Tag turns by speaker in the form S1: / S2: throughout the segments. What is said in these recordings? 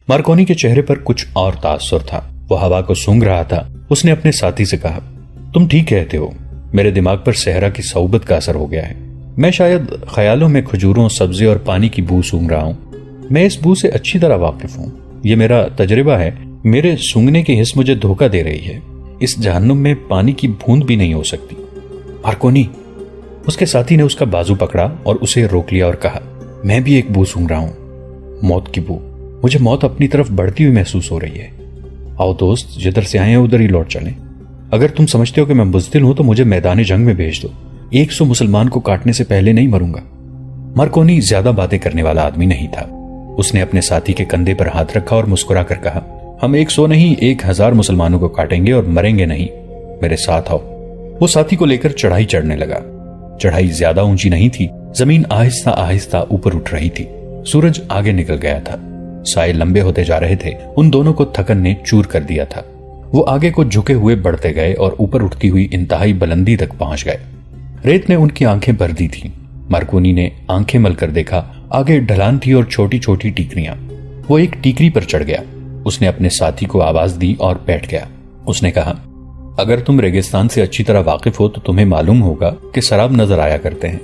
S1: Marconi کے چہرے پر کچھ اور تاثر تھا، وہ ہوا کو سونگھ رہا تھا۔ اس نے اپنے ساتھی سے کہا، تم ٹھیک کہتے ہو، میرے دماغ پر صحرا کی صحبت کا اثر ہو گیا ہے۔ میں شاید خیالوں میں کھجوروں، سبزے اور پانی کی بو سونگھ رہا ہوں۔ میں اس بو سے اچھی طرح واقف ہوں، یہ میرا تجربہ ہے۔ میرے سونگنے کی حس مجھے دھوکہ دے رہی ہے۔ اس جہنم میں پانی کی بوند بھی نہیں ہو سکتی۔ مارکونی، اس کے ساتھی نے اس کا بازو پکڑا اور اسے روک لیا اور کہا، میں بھی ایک بو سونگھ رہا ہوں، موت کی بو۔ مجھے موت اپنی طرف بڑھتی ہوئی محسوس ہو رہی ہے۔ آؤ دوست، جدھر سے آئے ہیں ادھر ہی لوٹ چلیں۔ اگر تم سمجھتے ہو کہ میں بزدل ہوں تو مجھے میدان جنگ میں بھیج دو۔ 100 مسلمان کو کاٹنے سے پہلے نہیں مروں گا۔ مارکونی زیادہ باتیں کرنے والا آدمی نہیں تھا۔ اس نے اپنے ساتھی کے کندھے پر ہاتھ رکھا اور مسکرا کر کہا، ہم 100 نہیں 1000 مسلمانوں کو کاٹیں گے اور مریں گے نہیں، میرے ساتھ آؤ۔ وہ ساتھی کو لے کر چڑھائی چڑھنے لگا۔ چڑھائی زیادہ اونچی نہیں تھی، زمین آہستہ آہستہ اوپر اٹھ رہی تھی۔ سورج آگے نکل گیا تھا، سائے لمبے ہوتے جا رہے تھے۔ ان دونوں کو تھکن نے چور کر دیا تھا۔ وہ آگے کو جھکے ہوئے بڑھتے گئے اور اوپر اٹھتی ہوئی انتہائی بلندی تک پہنچ گئے۔ ریت نے ان کی آنکھیں بھر دی تھی۔ مارکونی نے آنکھیں مل کر دیکھا، آگے ڈھلان تھی اور چھوٹی چھوٹی ٹیکریاں۔ وہ ایک ٹیکری پر چڑھ گیا۔ اس نے اپنے ساتھی کو آواز دی اور بیٹھ گیا۔ اس نے کہا، اگر تم ریگستان سے اچھی طرح واقف ہو تو تمہیں معلوم ہوگا کہ سراب نظر آیا کرتے ہیں۔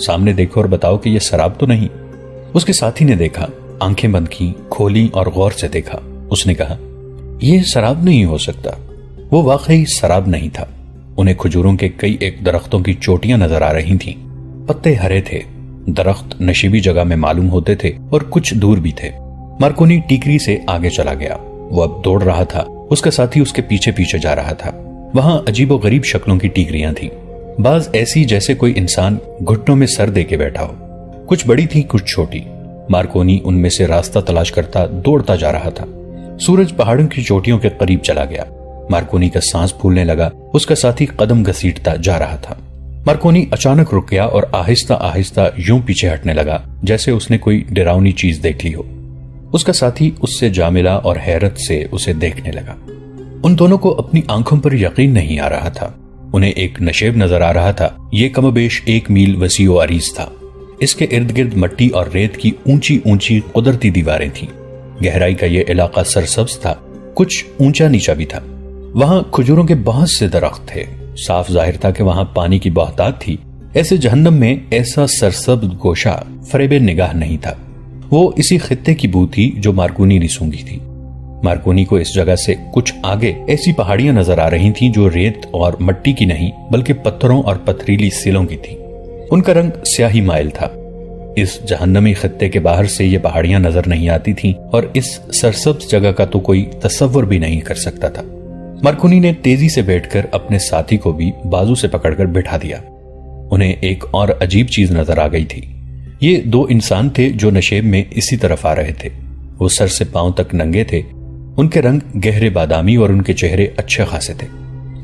S1: سامنے دیکھو اور بتاؤ کہ یہ سراب تو نہیں۔ اس کے ساتھی نے دیکھا، آنکھیں بند کی، کھولی اور غور سے دیکھا۔ اس نے کہا، یہ سراب نہیں ہو سکتا۔ وہ واقعی سراب نہیں تھا۔ انہیں کھجوروں کے کئی ایک درختوں کی چوٹیاں نظر آ رہی تھیں۔ پتے ہرے تھے، درخت نشیبی جگہ میں معلوم ہوتے تھے اور کچھ دور بھی تھے۔ مارکونی ٹیکری سے آگے چلا گیا۔ وہ اب دوڑ رہا تھا، اس کا ساتھی اس کے پیچھے پیچھے جا رہا تھا۔ وہاں عجیب و غریب شکلوں کی ٹیکریاں تھیں، بعض ایسی جیسے کوئی انسان گھٹنوں میں سر دے کے بیٹھا ہو۔ کچھ بڑی تھی، کچھ چھوٹی۔ مارکونی ان میں سے راستہ تلاش کرتا دوڑتا جا رہا تھا۔ سورج پہاڑوں کی چوٹیوں کے قریب چلا گیا۔ مارکونی کا سانس پھولنے لگا، اس کا ساتھی قدم گھسیٹتا جا رہا تھا۔ مارکونی اچانک رک گیا اور آہستہ آہستہ یوں پیچھے ہٹنے لگا جیسے اس نے کوئی ڈراؤنی چیز دیکھ لی ہو۔ اس کا ساتھی اس سے جا ملا اور حیرت سے اسے دیکھنے لگا۔ ان دونوں کو اپنی آنکھوں پر یقین نہیں آ رہا تھا۔ انہیں ایک نشیب نظر آ رہا تھا۔ یہ کم و بیش 1 میل وسیع و عریض تھا۔ اس کے ارد گرد مٹی اور ریت کی اونچی اونچی قدرتی دیواریں تھیں۔ گہرائی کا یہ علاقہ سرسبز تھا، کچھ اونچا نیچا بھی تھا۔ وہاں کھجوروں کے بہت سے درخت تھے۔ صاف ظاہر تھا کہ وہاں پانی کی بہتات تھی۔ ایسے جہنم میں ایسا سرسبز گوشہ فریب نگاہ نہیں تھا۔ وہ اسی خطے کی بو تھی جو مارکونی نے سونگھی تھی۔ مارکونی کو اس جگہ سے کچھ آگے ایسی پہاڑیاں نظر آ رہی تھیں جو ریت اور مٹی کی نہیں بلکہ پتھروں اور پتھریلی سیلوں کی تھی۔ ان کا رنگ سیاہی مائل تھا۔ اس جہنمی خطے کے باہر سے یہ پہاڑیاں نظر نہیں آتی تھیں اور اس سرسبز جگہ کا تو کوئی تصور بھی نہیں کر سکتا تھا۔ مارکونی نے تیزی سے بیٹھ کر اپنے ساتھی کو بھی بازو سے پکڑ کر بٹھا دیا۔ انہیں ایک اور عجیب چیز نظر آ گئی تھی۔ یہ 2 انسان تھے جو نشیب میں اسی طرف آ رہے تھے۔ وہ سر سے پاؤں تک ننگے تھے۔ ان کے رنگ گہرے بادامی اور ان کے چہرے اچھے خاصے تھے۔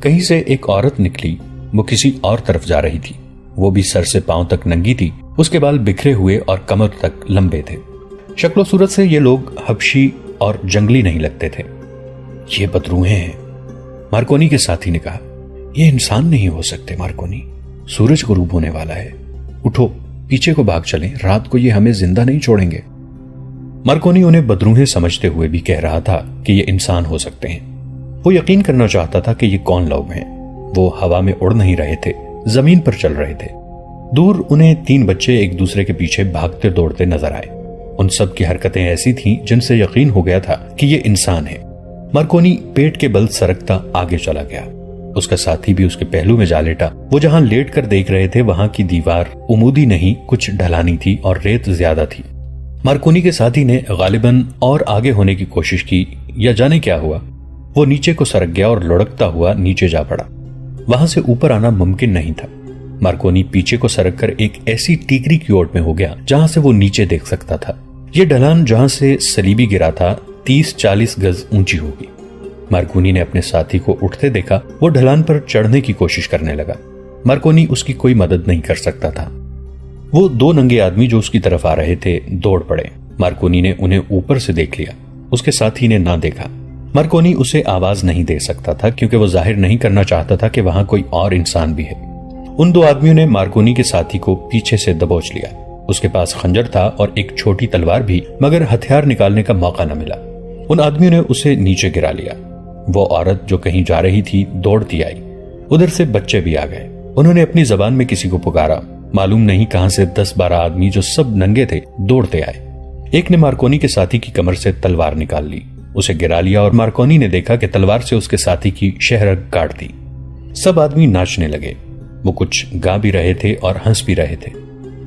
S1: کہیں سے ایک عورت نکلی، وہ کسی اور طرف جا رہی تھی۔ وہ بھی سر سے پاؤں تک ننگی تھی۔ اس کے بال بکھرے ہوئے اور کمر تک لمبے تھے۔ شکل و صورت سے یہ لوگ حبشی اور جنگلی نہیں لگتے تھے۔ یہ بدروہیں ہیں، مارکونی کے ساتھی نے کہا۔ یہ انسان نہیں ہو سکتے مارکونی، سورج غروب ہونے والا ہے، اٹھو پیچھے کو بھاگ چلیں، رات کو یہ ہمیں زندہ نہیں چھوڑیں گے۔ مارکونی انہیں بدروہیں سمجھتے ہوئے بھی کہہ رہا تھا کہ یہ انسان ہو سکتے ہیں۔ وہ یقین کرنا چاہتا تھا کہ یہ کون لوگ ہیں۔ وہ ہوا میں اڑ نہیں رہے تھے، زمین پر چل رہے تھے۔ دور انہیں 3 بچے ایک دوسرے کے پیچھے بھاگتے دوڑتے نظر آئے۔ ان سب کی حرکتیں ایسی تھیں جن سے یقین ہو گیا تھا کہ یہ انسان ہے۔ مارکونی پیٹ کے بل سرکتا آگے چلا گیا۔ اس کا ساتھی بھی اس کے پہلو میں جا لیٹا۔ وہ جہاں لیٹ کر دیکھ رہے تھے وہاں کی دیوار عمودی نہیں کچھ ڈھلانی تھی اور ریت زیادہ تھی۔ مارکونی کے ساتھی نے غالباً اور آگے ہونے کی کوشش کی یا جانے کیا ہوا، وہ نیچے کو سرک گیا اور لڑکتا ہوا نیچے جا پڑا۔ وہاں سے اوپر آنا ممکن نہیں تھا۔ مارکونی پیچھے کو سرک کر ایک ایسی ٹیکری کی اوٹ میں ہو گیا جہاں سے وہ نیچے دیکھ سکتا تھا۔ یہ ڈھلان جہاں سے سلیبی گرا تھا 30-40 گز اونچی ہوگی۔ مارکونی نے اپنے ساتھی کو اٹھتے دیکھا۔ وہ ڈھلان پر چڑھنے کی کوشش کرنے لگا۔ مارکونی اس کی کوئی مدد نہیں کر سکتا تھا۔ وہ 2 ننگے آدمی جو اس کی طرف آ رہے تھے دوڑ پڑے۔ مارکونی نے انہیں اوپر سے دیکھ لیا، اس کے ساتھی نے نہ دیکھا۔ مارکونی اسے آواز نہیں دے سکتا تھا کیونکہ وہ ظاہر نہیں کرنا چاہتا تھا کہ وہاں کوئی اور انسان بھی ہے۔ ان 2 آدمیوں نے مارکونی کے ساتھی کو پیچھے سے دبوچ لیا۔ اس کے پاس خنجر تھا اور ایک چھوٹی تلوار بھی، مگر ہتھیار نکالنے کا موقع نہ ملا۔ ان آدمیوں نے اسے نیچے گرا لیا۔ وہ عورت جو کہیں جا رہی تھی دوڑتی آئی، ادھر سے بچے بھی آ گئے۔ انہوں نے اپنی زبان میں کسی کو پکارا، معلوم نہیں کہاں سے 10-12 آدمی جو سب ننگے تھے دوڑتے آئے۔ ایک نے مارکونی کے ساتھی کی کمر سے تلوار نکال لی، اسے گرا لیا اور مارکونی نے دیکھا کہ تلوار سے اس کے ساتھی کی شہرگ کاٹ دی۔ سب آدمی ناچنے لگے، وہ کچھ گا بھی رہے تھے اور ہنس بھی رہے تھے۔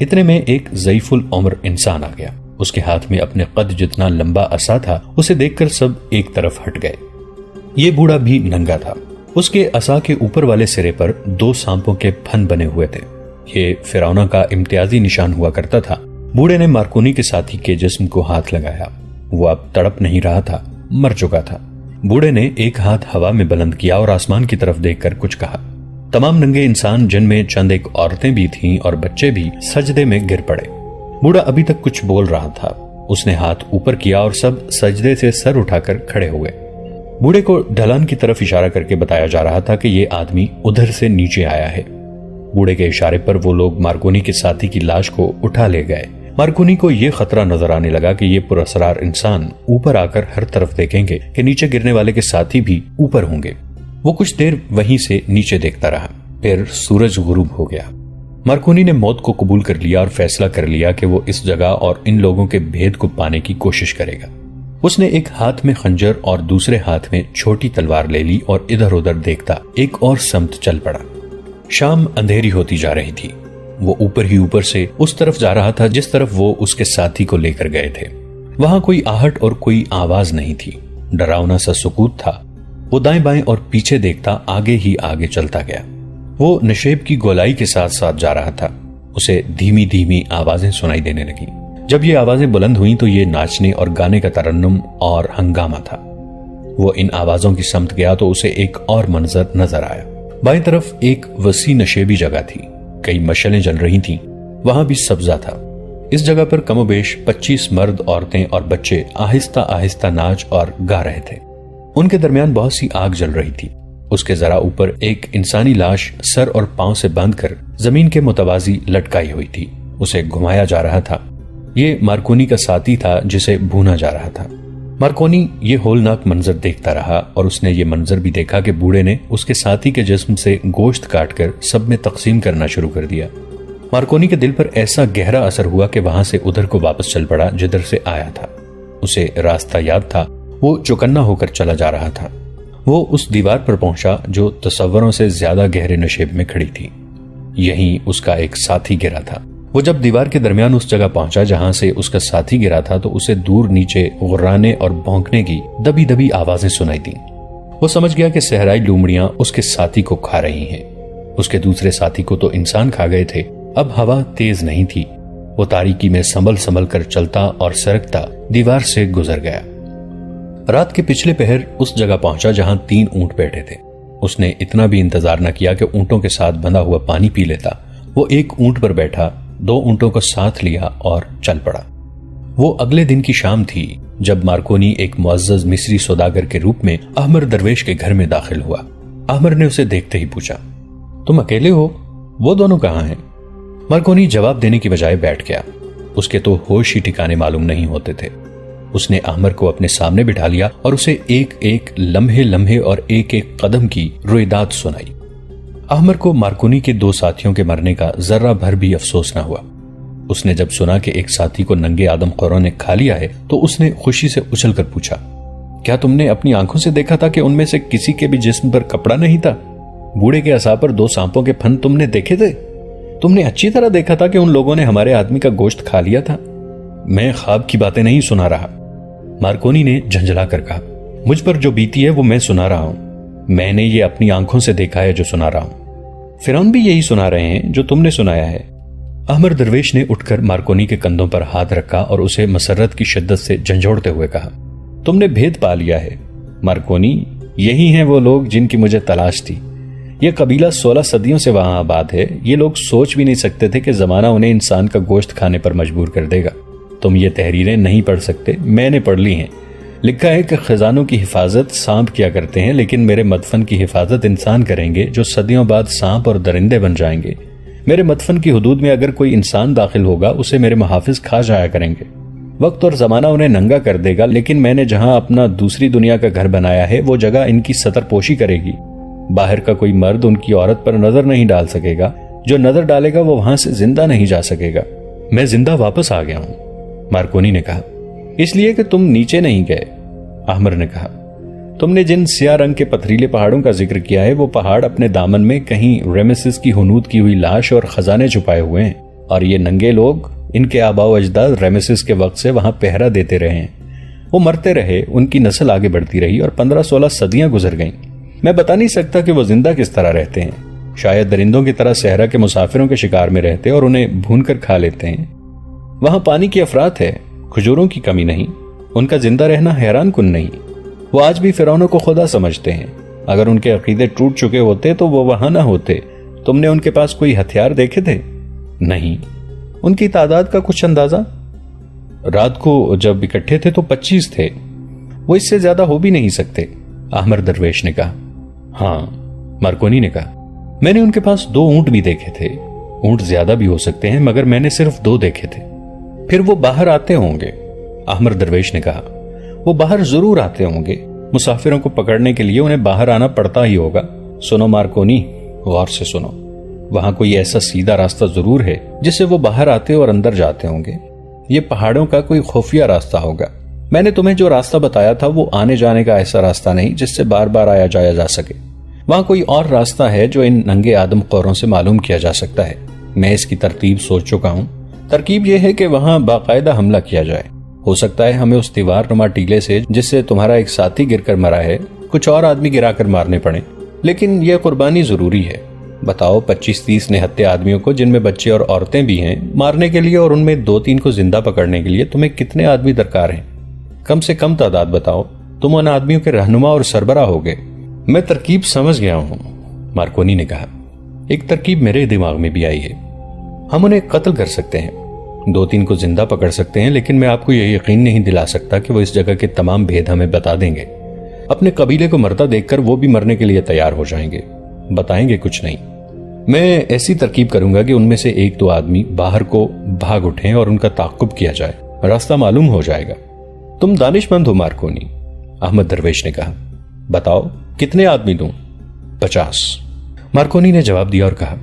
S1: اتنے میں ایک ضعیف العمر انسان آ گیا، اس کے ہاتھ میں اپنے قد جتنا لمبا عصا تھا۔ اسے دیکھ کر سب ایک طرف ہٹ گئے۔ یہ بوڑھا بھی ننگا تھا، اس کے عصا کے اوپر والے سرے پر 2 سانپوں کے پھن بنے ہوئے تھے۔ یہ فرعون کا امتیازی نشان ہوا کرتا تھا۔ بوڑھے نے مارکونی کے ساتھی کے جسم کو ہاتھ لگایا، وہ اب تڑپ نہیں رہا تھا، مر چکا تھا۔ بوڑھے نے ایک ہاتھ ہوا میں بلند کیا اور آسمان کی طرف دیکھ کر کچھ کہا۔ تمام ننگے انسان، جن میں چند ایک عورتیں بھی تھیں اور بچے بھی، سجدے میں گر پڑے۔ بوڑھا ابھی تک کچھ بول رہا تھا، اس نے ہاتھ اوپر کیا اور سب سجدے سے سر اٹھا کر کھڑے ہوئے۔ بوڑھے کو ڈھلان کی طرف اشارہ کر کے بتایا جا رہا تھا کہ یہ آدمی ادھر سے نیچے آیا ہے۔ بوڑھے کے اشارے پر وہ لوگ مارکونی کے ساتھی کی لاش کو اٹھا لے گئے۔ مارکونی کو یہ خطرہ نظر آنے لگا کہ یہ پراسرار انسان اوپر آ کر ہر طرف دیکھیں گے کہ نیچے گرنے والے کے ساتھی بھی اوپر ہوں گے۔ وہ کچھ دیر وہیں سے نیچے دیکھتا رہا، پھر سورج غروب ہو گیا۔ مارکونی نے موت کو قبول کر لیا اور فیصلہ کر لیا کہ وہ اس جگہ اور ان لوگوں کے بھید کو پانے کی کوشش کرے گا۔ اس نے ایک ہاتھ میں خنجر اور دوسرے ہاتھ میں چھوٹی تلوار لے لی اور ادھر ادھر دیکھتا ایک اور سمت چل پڑا۔ شام اندھیری ہوتی جا رہی تھی۔ وہ اوپر ہی اوپر سے اس طرف جا رہا تھا جس طرف وہ اس کے ساتھی کو لے کر گئے تھے۔ وہاں کوئی آہٹ اور کوئی آواز نہیں تھی، ڈراؤنا سا سکوت تھا۔ وہ دائیں بائیں اور پیچھے دیکھتا آگے ہی آگے چلتا گیا۔ وہ نشیب کی گولائی کے ساتھ ساتھ جا رہا تھا۔ اسے دھیمی دھیمی آوازیں سنائی دینے لگیں۔ جب یہ آوازیں بلند ہوئیں تو یہ ناچنے اور گانے کا ترنم اور ہنگامہ تھا۔ وہ ان آوازوں کی سمت گیا تو اسے ایک اور منظر نظر آیا۔ بائیں طرف ایک وسیع نشیبی جگہ تھی، کئی مشعلیں جل رہی تھیں، وہاں بھی سبزہ تھا۔ اس جگہ پر کم و بیش 25 مرد، عورتیں اور بچے آہستہ آہستہ ناچ اور گا رہے تھے۔ ان کے درمیان بہت سی آگ جل رہی تھی۔ اس کے ذرا اوپر ایک انسانی لاش سر اور پاؤں سے باندھ کر زمین کے متوازی لٹکائی ہوئی تھی، اسے گھمایا جا رہا تھا۔ یہ مارکونی کا ساتھی تھا جسے بھونا جا رہا تھا۔ مارکونی یہ ہولناک منظر دیکھتا رہا اور اس نے یہ منظر بھی دیکھا کہ بوڑھے نے اس کے ساتھی کے جسم سے گوشت کاٹ کر سب میں تقسیم کرنا شروع کر دیا۔ مارکونی کے دل پر ایسا گہرا اثر ہوا کہ وہاں سے ادھر کو واپس چل پڑا جدھر سے آیا تھا۔ اسے راستہ یاد تھا، وہ چوکنا ہو کر چلا جا رہا تھا۔ وہ اس دیوار پر پہنچا جو تصوروں سے زیادہ گہرے نشیب میں کھڑی تھی۔ یہیں اس کا ایک ساتھی گرا تھا۔ وہ جب دیوار کے درمیان اس جگہ پہنچا جہاں سے اس کا ساتھی گرا تھا تو اسے دور نیچے غرانے اور بھونکنے کی دبی دبی آوازیں سنائی دیں۔ وہ سمجھ گیا کہ صحرائی لومڑیاں اس کے ساتھی کو کھا رہی ہیں۔ اس کے دوسرے ساتھی کو تو انسان کھا گئے تھے۔ اب ہوا تیز نہیں تھی۔ وہ تاریکی میں سنبھل سنبھل کر چلتا اور سرکتا دیوار سے گزر گیا۔ رات کے پچھلے پہر اس جگہ پہنچا جہاں 3 اونٹ بیٹھے تھے۔ اس نے اتنا بھی انتظار نہ کیا کہ اونٹوں کے ساتھ بندھا ہوا پانی پی لیتا۔ وہ ایک اونٹ پر بیٹھا، 2 اونٹوں کو ساتھ لیا اور چل پڑا۔ وہ اگلے دن کی شام تھی جب مارکونی ایک معزز مصری سوداگر کے روپ میں احمر درویش کے گھر میں داخل ہوا۔ احمر نے اسے دیکھتے ہی پوچھا، تم اکیلے ہو؟ وہ دونوں کہاں ہیں؟ مارکونی جواب دینے کی بجائے بیٹھ گیا۔ اس کے تو ہوش ہی ٹھکانے معلوم نہیں ہوتے تھے۔ اس نے احمر کو اپنے سامنے بٹھا لیا اور اسے ایک ایک لمحے لمحے اور ایک ایک قدم کی رویداد سنائی۔ احمر کو مارکونی کے 2 ساتھیوں کے مرنے کا ذرہ بھر بھی افسوس نہ ہوا۔ اس نے جب سنا کہ ایک ساتھی کو ننگے آدم خوروں نے کھا لیا ہے تو اس نے خوشی سے اچھل کر پوچھا، کیا تم نے اپنی آنکھوں سے دیکھا تھا کہ ان میں سے کسی کے بھی جسم پر کپڑا نہیں تھا؟ بوڑھے کے عصا پر 2 سانپوں کے پھن تم نے دیکھے تھے؟ تم نے اچھی طرح دیکھا تھا کہ ان لوگوں نے ہمارے آدمی کا گوشت کھا لیا تھا؟ میں خواب کی باتیں نہیں سنا رہا، مارکونی نے جھنجھلا کر کہا۔ مجھ پر جو بیتی ہے وہ میں سنا رہا ہوں۔ میں نے یہ اپنی آنکھوں سے دیکھا ہے جو سنا رہا ہوں۔ فرعون بھی یہی سنا رہے ہیں جو تم نے سنایا ہے۔ احمر درویش نے اٹھ کر مارکونی کے کندھوں پر ہاتھ رکھا اور اسے مسرت کی شدت سے جھنجھوڑتے ہوئے کہا، تم نے بھید پا لیا ہے مارکونی، یہی ہیں وہ لوگ جن کی مجھے تلاش تھی۔ یہ قبیلہ 16 صدیوں سے وہاں آباد ہے۔ یہ لوگ سوچ بھی نہیں سکتے تھے کہ زمانہ انہیں انسان کا گوشت کھانے پر مجبور کر دے گا۔ تم یہ تحریریں نہیں پڑھ سکتے، میں نے پڑھ لی ہیں۔ لکھا ہے کہ خزانوں کی حفاظت سانپ کیا کرتے ہیں، لیکن میرے مدفن کی حفاظت انسان کریں گے جو صدیوں بعد سانپ اور درندے بن جائیں گے۔ میرے مدفن کی حدود میں اگر کوئی انسان داخل ہوگا اسے میرے محافظ کھا جایا کریں گے۔ وقت اور زمانہ انہیں ننگا کر دے گا، لیکن میں نے جہاں اپنا دوسری دنیا کا گھر بنایا ہے وہ جگہ ان کی ستر پوشی کرے گی۔ باہر کا کوئی مرد ان کی عورت پر نظر نہیں ڈال سکے گا، جو نظر ڈالے گا وہ وہاں سے زندہ نہیں جا سکے گا۔ میں زندہ واپس آ گیا ہوں، مارکونی نے کہا۔ اس لیے کہ تم نیچے نہیں گئے، احمر نے کہا۔ تم نے جن سیاہ رنگ کے پتھریلے پہاڑوں کا ذکر کیا ہے وہ پہاڑ اپنے دامن میں کہیں ریمیسس کی ہنود کی ہوئی لاش اور خزانے چھپائے ہوئے ہیں، اور یہ ننگے لوگ، ان کے آباء و اجداد ریمیسس کے وقت سے وہاں پہرا دیتے رہے ہیں۔ وہ مرتے رہے، ان کی نسل آگے بڑھتی رہی اور 15-16 صدیاں گزر گئیں۔ میں بتا نہیں سکتا کہ وہ زندہ کس طرح رہتے ہیں، شاید درندوں کی طرح صحرا کے مسافروں کے شکار میں رہتے اور انہیں بھون کر کھا لیتے ہیں۔ وہاں پانی کی افراط ہے، کھجوروں کی کمی نہیں، ان کا زندہ رہنا حیران کن نہیں۔ وہ آج بھی فرعونوں کو خدا سمجھتے ہیں، اگر ان کے عقیدے ٹوٹ چکے ہوتے تو وہ وہاں نہ ہوتے۔ تم نے ان کے پاس کوئی ہتھیار دیکھے تھے؟ نہیں۔ ان کی تعداد کا کچھ اندازہ؟ رات کو جب اکٹھے تھے تو 25 تھے، وہ اس سے زیادہ ہو بھی نہیں سکتے، احمر درویش نے کہا۔ ہاں، مارکونی نے کہا، میں نے ان کے پاس 2 اونٹ بھی دیکھے تھے۔ اونٹ زیادہ بھی ہو سکتے ہیں مگر میں نے صرف 2 دیکھے تھے۔ پھر وہ باہر آتے ہوں گے، احمر درویش نے کہا۔ وہ باہر ضرور آتے ہوں گے، مسافروں کو پکڑنے کے لیے انہیں باہر آنا پڑتا ہی ہوگا۔ سنو مارکونی، غور سے سنو، وہاں کوئی ایسا سیدھا راستہ ضرور ہے جس سے وہ باہر آتے اور اندر جاتے ہوں گے۔ یہ پہاڑوں کا کوئی خفیہ راستہ ہوگا۔ میں نے تمہیں جو راستہ بتایا تھا وہ آنے جانے کا ایسا راستہ نہیں جس سے بار بار آیا جایا جا سکے۔ وہاں کوئی اور راستہ ہے جو ان ننگے آدم خوروں سے معلوم کیا جا سکتا ہے۔ میں اس کی ترتیب سوچ چکا ہوں۔ ترکیب یہ ہے کہ وہاں باقاعدہ حملہ کیا جائے۔ ہو سکتا ہے ہمیں اس دیوار نما ٹیلے سے جس سے تمہارا ایک ساتھی گر کر مرا ہے کچھ اور آدمی گرا کر مارنے پڑے، لیکن یہ قربانی ضروری ہے۔ بتاؤ 25-30 نہتے آدمیوں کو، جن میں بچے اور عورتیں بھی ہیں، مارنے کے لیے اور ان میں 2-3 کو زندہ پکڑنے کے لیے تمہیں کتنے آدمی درکار ہیں؟ کم سے کم تعداد بتاؤ۔ تم ان آدمیوں کے رہنما اور سربراہ ہوگے۔ میں ترکیب سمجھ گیا ہوں، مارکونی نے کہا۔ ایک ترکیب میرے دماغ میں بھی آئی ہے۔ ہم انہیں قتل کر سکتے ہیں، 2-3 کو زندہ پکڑ سکتے ہیں، لیکن میں آپ کو یہ یقین نہیں دلا سکتا کہ وہ اس جگہ کے تمام بھید ہمیں بتا دیں گے۔ اپنے قبیلے کو مرتا دیکھ کر وہ بھی مرنے کے لیے تیار ہو جائیں گے، بتائیں گے کچھ نہیں۔ میں ایسی ترکیب کروں گا کہ ان میں سے 1-2 آدمی باہر کو بھاگ اٹھیں اور ان کا تعاقب کیا جائے، راستہ معلوم ہو جائے گا۔ تم دانش مند ہو مارکونی، احمد درویش نے کہا۔ بتاؤ کتنے آدمی دوں؟ 50، مارکونی نے جواب دیا اور کہا۔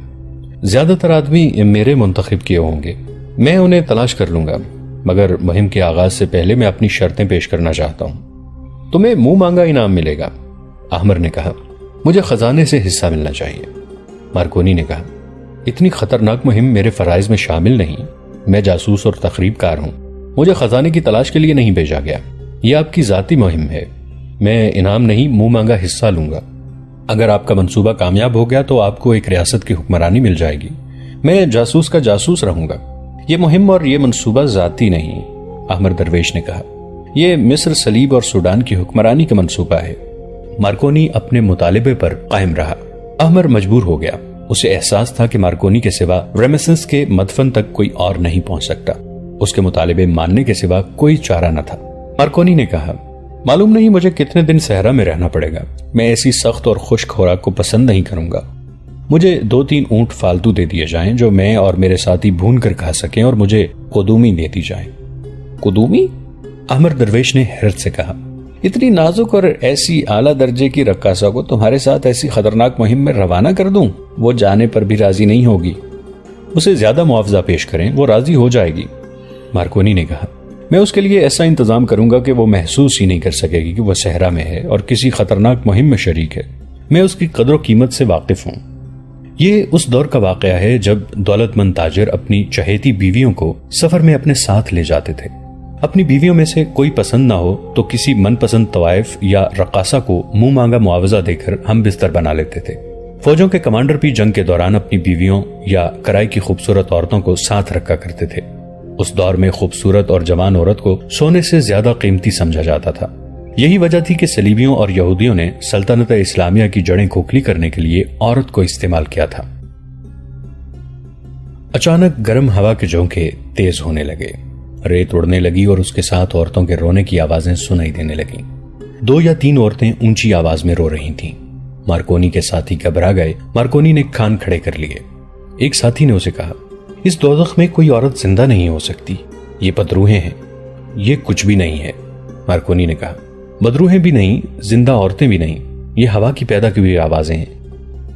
S1: زیادہ تر آدمی میرے منتخب کیے ہوں گے، میں انہیں تلاش کر لوں گا، مگر مہم کے آغاز سے پہلے میں اپنی شرطیں پیش کرنا چاہتا ہوں۔ تمہیں منہ مانگا انعام ملے گا، احمر نے کہا۔ مجھے خزانے سے حصہ ملنا چاہیے، مارکونی نے کہا۔ اتنی خطرناک مہم میرے فرائض میں شامل نہیں، میں جاسوس اور تخریب کار ہوں، مجھے خزانے کی تلاش کے لیے نہیں بھیجا گیا۔ یہ آپ کی ذاتی مہم ہے، میں انعام نہیں منہ مانگا حصہ لوں گا۔ اگر آپ کا منصوبہ کامیاب ہو گیا تو آپ کو ایک ریاست کی حکمرانی مل جائے گی، میں جاسوس کا جاسوس رہوں گا۔ یہ مہم اور یہ منصوبہ ذاتی نہیں، احمر درویش نے کہا، یہ مصر، صلیب اور سوڈان کی حکمرانی کا منصوبہ ہے۔ مارکونی اپنے مطالبے پر قائم رہا۔ احمر مجبور ہو گیا، اسے احساس تھا کہ مارکونی کے سوا ریمیسنس کے مدفن تک کوئی اور نہیں پہنچ سکتا، اس کے مطالبے ماننے کے سوا کوئی چارہ نہ تھا۔ مارکونی نے کہا، معلوم نہیں مجھے کتنے دن صحرا میں رہنا پڑے گا، میں ایسی سخت اور خشک خوراک کو پسند نہیں کروں گا۔ مجھے 2-3 اونٹ فالتو دے دیے جائیں جو میں اور میرے ساتھی بھون کر کھا سکیں، اور مجھے قدومی دے دی جائیں۔ قدومی؟ احمر درویش نے حیرت سے کہا، اتنی نازک اور ایسی اعلیٰ درجے کی رقاصہ کو تمہارے ساتھ ایسی خطرناک مہم میں روانہ کر دوں؟ وہ جانے پر بھی راضی نہیں ہوگی۔ اسے زیادہ معاوضہ پیش کریں، وہ راضی ہو جائے گی، مارکونی نے کہا۔ میں اس کے لیے ایسا انتظام کروں گا کہ وہ محسوس ہی نہیں کر سکے گی کہ وہ صحرا میں ہے اور کسی خطرناک مہم میں شریک ہے۔ میں اس کی قدر و قیمت سے واقف ہوں۔ یہ اس دور کا واقعہ ہے جب دولت مند تاجر اپنی چہیتی بیویوں کو سفر میں اپنے ساتھ لے جاتے تھے۔ اپنی بیویوں میں سے کوئی پسند نہ ہو تو کسی من پسند طوائف یا رقاصہ کو منہ مانگا معاوضہ دے کر ہم بستر بنا لیتے تھے۔ فوجوں کے کمانڈر بھی جنگ کے دوران اپنی بیویوں یا کرائے کی خوبصورت عورتوں کو ساتھ رکھا کرتے تھے۔ اس دور میں خوبصورت اور جوان عورت کو سونے سے زیادہ قیمتی سمجھا جاتا تھا۔ یہی وجہ تھی کہ صلیبیوں اور یہودیوں نے سلطنت اسلامیہ کی جڑیں کھوکھلی کرنے کے لیے عورت کو استعمال کیا تھا۔ اچانک گرم ہوا کے جھونکے تیز ہونے لگے، ریت اڑنے لگی اور اس کے ساتھ عورتوں کے رونے کی آوازیں سنائی دینے لگیں۔ 2 یا 3 عورتیں اونچی آواز میں رو رہی تھیں۔ مارکونی کے ساتھی گھبرا گئے۔ مارکونی نے کان کھڑے کر لیے۔ ایک ساتھی نے اسے کہا، اس دوزخ میں کوئی عورت زندہ نہیں ہو سکتی، یہ پدروہیں ہیں۔ یہ کچھ بھی نہیں ہے، مارکونی نے کہا۔ بدروہیں بھی نہیں، زندہ عورتیں بھی نہیں، یہ ہوا کی پیدا کی ہوئی آوازیں ہیں۔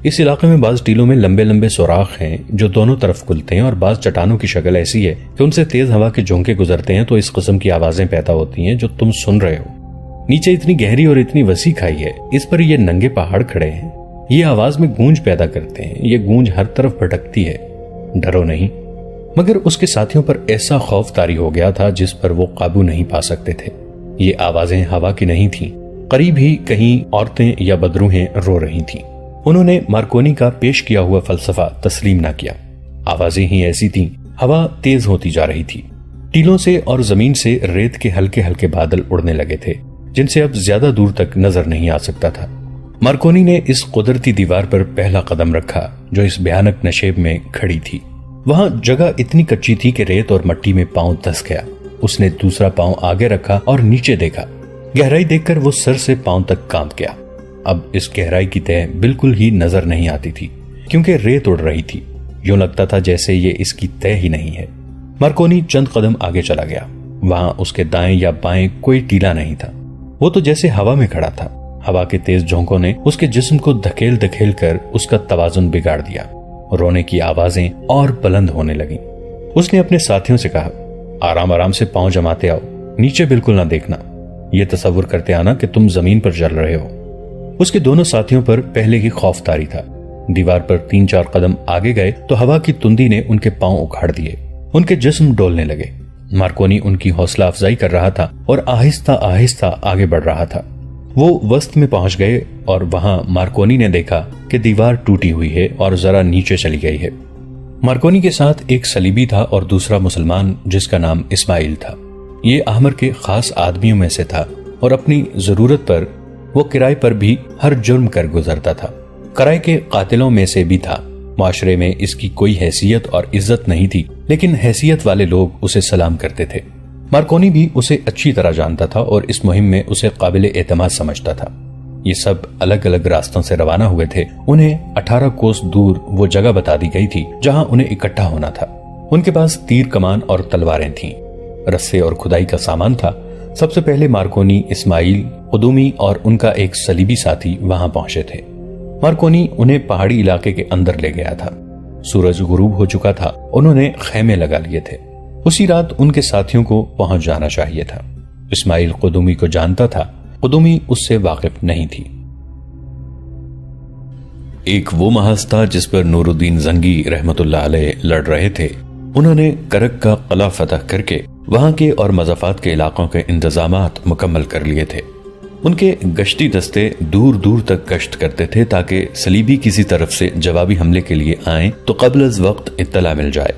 S1: اس علاقے میں بعض ٹیلوں میں لمبے لمبے سوراخ ہیں جو دونوں طرف کھلتے ہیں، اور بعض چٹانوں کی شکل ایسی ہے کہ ان سے تیز ہوا کے جھونکے گزرتے ہیں تو اس قسم کی آوازیں پیدا ہوتی ہیں جو تم سن رہے ہو۔ نیچے اتنی گہری اور اتنی وسیع کھائی ہے، اس پر یہ ننگے پہاڑ کھڑے ہیں، یہ آواز میں گونج پیدا کرتے ہیں، یہ گونج ہر طرف بھٹکتی ہے۔ ڈرو نہیں۔ مگر اس کے ساتھیوں پر ایسا خوف طاری ہو گیا تھا جس پر وہ قابو نہیں پا سکتے تھے۔ یہ آوازیں ہوا کی نہیں تھیں، قریب ہی کہیں عورتیں یا بدروہیں رو رہی تھیں۔ انہوں نے مارکونی کا پیش کیا ہوا فلسفہ تسلیم نہ کیا۔ آوازیں ہی ایسی تھیں، ہوا تیز ہوتی جا رہی تھی، ٹیلوں سے اور زمین سے ریت کے ہلکے ہلکے بادل اڑنے لگے تھے جن سے اب زیادہ دور تک نظر نہیں آ سکتا تھا۔ مارکونی نے اس قدرتی دیوار پر پہلا قدم رکھا جو اس بھیانک نشیب میں کھڑی تھی۔ وہاں جگہ اتنی کچی تھی کہ ریت اور مٹی میں پاؤں دھس گیا۔ اس نے دوسرا پاؤں آگے رکھا اور نیچے دیکھا۔ گہرائی دیکھ کر وہ سر سے پاؤں تک کانپ گیا۔ اب اس گہرائی کی تہ بالکل ہی نظر نہیں آتی تھی کیونکہ ریت اڑ رہی تھی، یوں لگتا تھا جیسے یہ اس کی تہ ہی نہیں ہے۔ مارکونی چند قدم آگے چلا گیا۔ وہاں اس کے دائیں یا بائیں کوئی ٹیلا نہیں تھا، وہ تو جیسے ہوا میں کھڑا تھا۔ ہوا کے تیز جھونکوں نے اس کے جسم کو دھکیل دھکیل کر اس کا توازن بگاڑ دیا۔ رونے کی آوازیں اور بلند ہونے لگیں۔ اس نے اپنے ساتھیوں سے کہا، آرام آرام سے پاؤں جماتے آؤ، نیچے بالکل نہ دیکھنا، یہ تصور کرتے آنا کہ تم زمین پر جل رہے ہو۔ اس کے دونوں ساتھیوں پر پہلے ہی خوف طاری تھا۔ دیوار پر 3-4 قدم آگے گئے تو ہوا کی تندی نے ان کے پاؤں اکھاڑ دیے، ان کے جسم ڈولنے لگے۔ مارکونی ان کی حوصلہ افزائی کر رہا تھا اور آہستہ آہستہ آگے بڑھ رہا تھا۔ وہ وسط میں پہنچ گئے اور وہاں مارکونی نے دیکھا کہ دیوار ٹوٹی ہوئی ہے اور ذرا نیچے چلی گئی ہے۔ مارکونی کے ساتھ ایک صلیبی تھا اور دوسرا مسلمان جس کا نام اسماعیل تھا۔ یہ احمر کے خاص آدمیوں میں سے تھا اور اپنی ضرورت پر وہ کرائے پر بھی ہر جرم کر گزرتا تھا۔ کرائے کے قاتلوں میں سے بھی تھا۔ معاشرے میں اس کی کوئی حیثیت اور عزت نہیں تھی، لیکن حیثیت والے لوگ اسے سلام کرتے تھے۔ مارکونی بھی اسے اچھی طرح جانتا تھا اور اس مہم میں اسے قابل اعتماد سمجھتا تھا۔ یہ سب الگ الگ راستوں سے روانہ ہوئے تھے۔ انہیں 18 کوس دور وہ جگہ بتا دی گئی تھی جہاں انہیں اکٹھا ہونا تھا۔ ان کے پاس تیر کمان اور تلواریں تھیں، رسے اور کھدائی کا سامان تھا۔ سب سے پہلے مارکونی، اسماعیل، قدومی اور ان کا ایک صلیبی ساتھی وہاں پہنچے تھے۔ مارکونی انہیں پہاڑی علاقے کے اندر لے گیا تھا۔ سورج غروب ہو چکا تھا، انہوں نے خیمے لگا لیے تھے۔ اسی رات ان کے ساتھیوں کو پہنچ جانا چاہیے تھا۔ اسماعیل قدومی کو جانتا تھا، قدومی اس سے واقف نہیں تھی۔ ایک وہ محاذ تھا جس پر نور الدین زنگی رحمت اللہ علیہ لڑ رہے تھے۔ انہوں نے کرک کا قلعہ فتح کر کے وہاں کے اور مضافات کے علاقوں کے انتظامات مکمل کر لیے تھے۔ ان کے گشتی دستے دور دور تک گشت کرتے تھے تاکہ صلیبی کسی طرف سے جوابی حملے کے لیے آئیں تو قبل از وقت اطلاع مل جائے۔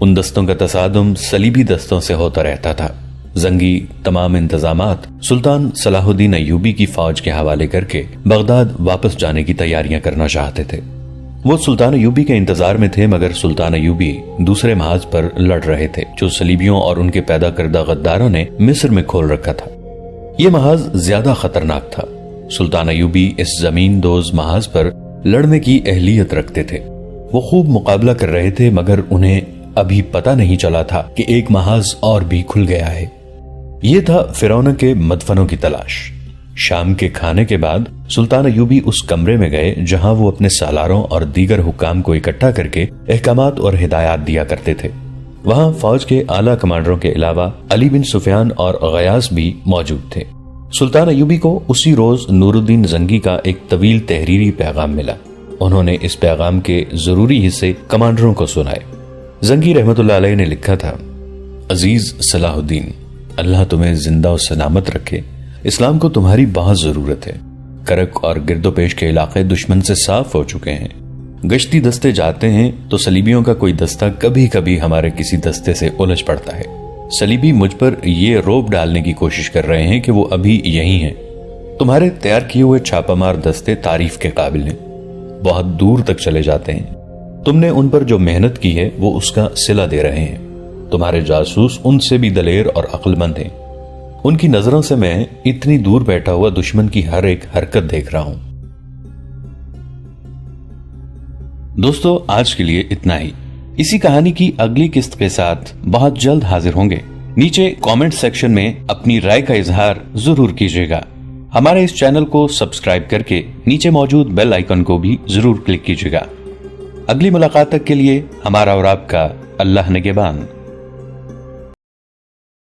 S1: ان دستوں کا تصادم صلیبی دستوں سے ہوتا رہتا تھا۔ زنگی تمام انتظامات سلطان صلاح الدین ایوبی کی فوج کے حوالے کر کے بغداد واپس جانے کی تیاریاں کرنا چاہتے تھے۔ وہ سلطان ایوبی کے انتظار میں تھے، مگر سلطان ایوبی دوسرے محاذ پر لڑ رہے تھے جو صلیبیوں اور ان کے پیدا کردہ غداروں نے مصر میں کھول رکھا تھا۔ یہ محاذ زیادہ خطرناک تھا۔ سلطان ایوبی اس زمین دوز محاذ پر لڑنے کی اہلیت رکھتے تھے۔ وہ خوب مقابلہ کر رہے تھے، مگر انہیں ابھی پتہ نہیں چلا تھا کہ ایک محاذ اور بھی کھل گیا ہے۔ یہ تھا فرعون کے مدفنوں کی تلاش۔ شام کے کھانے کے بعد سلطان ایوبی اس کمرے میں گئے جہاں وہ اپنے سالاروں اور دیگر حکام کو اکٹھا کر کے احکامات اور ہدایات دیا کرتے تھے۔ وہاں فوج کے اعلیٰ کمانڈروں کے علاوہ علی بن سفیان اور غیاث بھی موجود تھے۔ سلطان ایوبی کو اسی روز نور الدین زنگی کا ایک طویل تحریری پیغام ملا۔ انہوں نے اس پیغام کے ضروری حصے کمانڈروں کو سنائے۔ زنگی رحمت اللہ علیہ نے لکھا تھا، عزیز صلاح الدین، اللہ تمہیں زندہ و سلامت رکھے۔ اسلام کو تمہاری بہت ضرورت ہے۔ کرک اور گرد و پیش کے علاقے دشمن سے صاف ہو چکے ہیں۔ گشتی دستے جاتے ہیں تو صلیبیوں کا کوئی دستہ کبھی کبھی ہمارے کسی دستے سے الجھ پڑتا ہے۔ صلیبی مجھ پر یہ روب ڈالنے کی کوشش کر رہے ہیں کہ وہ ابھی یہی ہیں۔ تمہارے تیار کیے ہوئے چھاپا مار دستے تعریف کے قابل ہیں، بہت دور تک چلے جاتے ہیں۔ تم نے ان پر جو محنت کی ہے وہ اس کا صلہ دے رہے ہیں۔ تمہارے جاسوس ان سے بھی دلیر اور عقل مند ہیں۔ ان کی نظروں سے میں اتنی دور بیٹھا ہوا دشمن کی ہر ایک حرکت دیکھ رہا ہوں۔ دوستو، آج کے لیے اتنا ہی۔ اسی کہانی کی اگلی قسط کے ساتھ بہت جلد حاضر ہوں گے۔ نیچے کامنٹ سیکشن میں اپنی رائے کا اظہار ضرور کیجیے گا۔ ہمارے اس چینل کو سبسکرائب کر کے نیچے موجود بیل آئیکن کو بھی ضرور کلک کیجیے گا۔ اگلی ملاقات تک کے لیے ہمارا اور آپ کا اللہ نگہبان۔